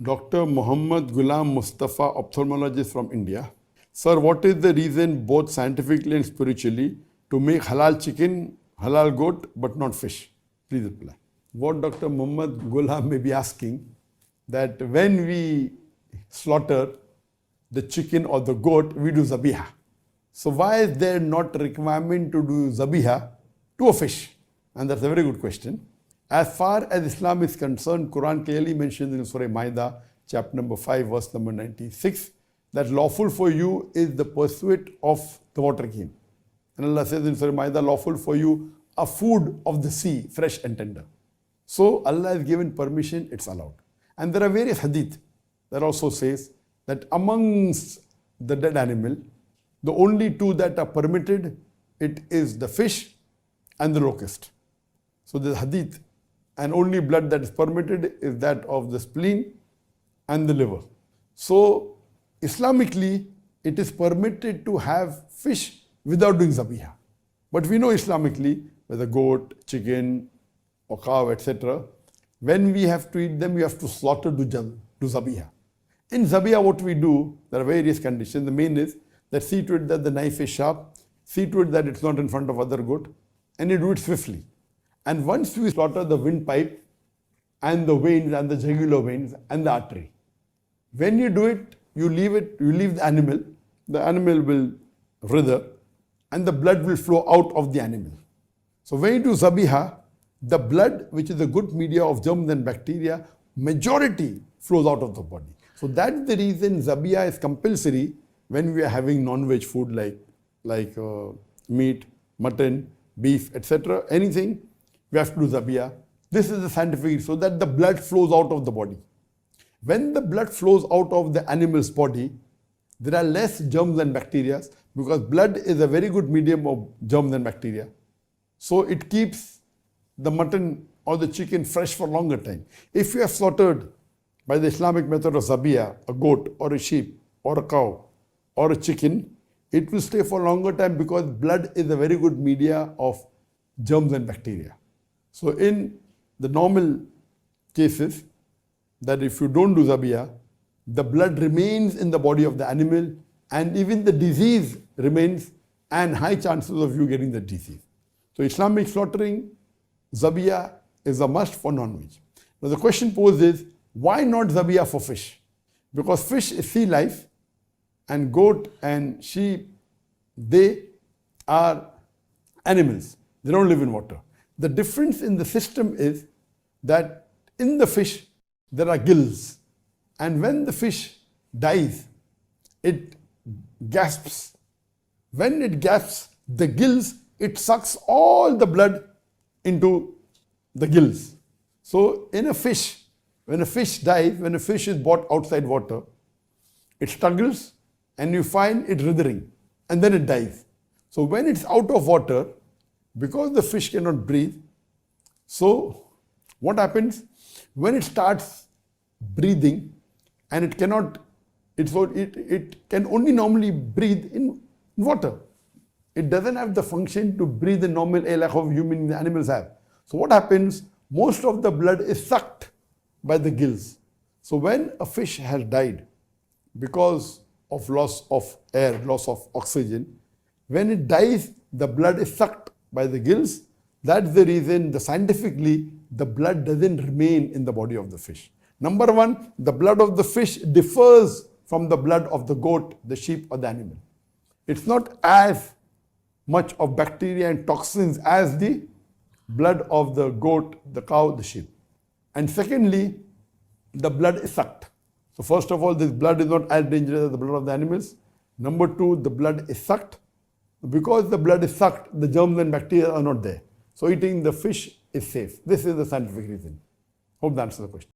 Dr. Muhammad Ghulam Mustafa, ophthalmologist from India. Sir, what is the reason both scientifically and spiritually to make halal chicken, halal goat, but not fish? Please reply. What Dr. Muhammad Ghulam may be asking, that when we slaughter the chicken or the goat, we do zabiha. So why is there not requirement to do zabiha to a fish? And that's a very good question. As far as Islam is concerned, Quran clearly mentions in Surah Ma'idah, chapter number 5, verse number 96, that lawful for you is the pursuit of the water game. And Allah says in Surah Ma'idah, lawful for you a food of the sea, fresh and tender. So Allah has given permission, it's allowed. And there are various hadith that also says that amongst the dead animal, the only two that are permitted, it is the fish and the locust. So the hadith, and only blood that is permitted is that of the spleen and the liver. So Islamically, it is permitted to have fish without doing zabiha. But we know Islamically, whether goat, chicken, or cow, etc., when we have to eat them, we have to slaughter to zabiha. In zabiha, what we do, there are various conditions. The main is that see to it that the knife is sharp, see to it that it's not in front of other goat, and you do it swiftly. And once we slaughter the windpipe and the veins and the jugular veins and the artery, when you do it, you leave the animal will writhe and the blood will flow out of the animal. So when you do zabiha, the blood, which is a good media of germs and bacteria, majority flows out of the body. So that's the reason zabiha is compulsory when we are having non-veg food like meat, mutton, beef, etc. Anything, we have to do zabiha. This is the scientific, so that the blood flows out of the body. When the blood flows out of the animal's body, there are less germs and bacteria, because blood is a very good medium of germs and bacteria. So it keeps the mutton or the chicken fresh for longer time. If you have slaughtered by the Islamic method of zabiya, a goat or a sheep or a cow or a chicken, it will stay for a longer time because blood is a very good media of germs and bacteria. So in the normal cases, that if you don't do zabiya, the blood remains in the body of the animal and even the disease remains and high chances of you getting the disease. So Islamic slaughtering, zabiya is a must for non-veg. Now the question posed is, why not zabiya for fish? Because fish is sea life and goat and sheep, they are animals. They don't live in water. The difference in the system is that in the fish, there are gills. And when the fish dies, it gasps. When it gasps, the gills, it sucks all the blood into the gills. So in a fish, when a fish dies, when a fish is brought outside water, it struggles and you find it writhing and then it dies. So when it's out of water, because the fish cannot breathe, so what happens? When it starts breathing and it can only normally breathe in water. It doesn't have the function to breathe the normal air like how human animals have. So what happens? Most of the blood is sucked by the gills. So when a fish has died because of loss of air, loss of oxygen, when it dies, the blood is sucked by the gills. That's the reason scientifically the blood doesn't remain in the body of the fish. Number one, the blood of the fish differs from the blood of the goat, the sheep or the animal. It's not as much of bacteria and toxins as the blood of the goat, the cow, the sheep. And secondly, the blood is sucked. So first of all, this blood is not as dangerous as the blood of the animals. Number two, the blood is sucked. Because the blood is sucked, the germs and bacteria are not there. So eating the fish is safe. This is the scientific reason. Hope that answers the question.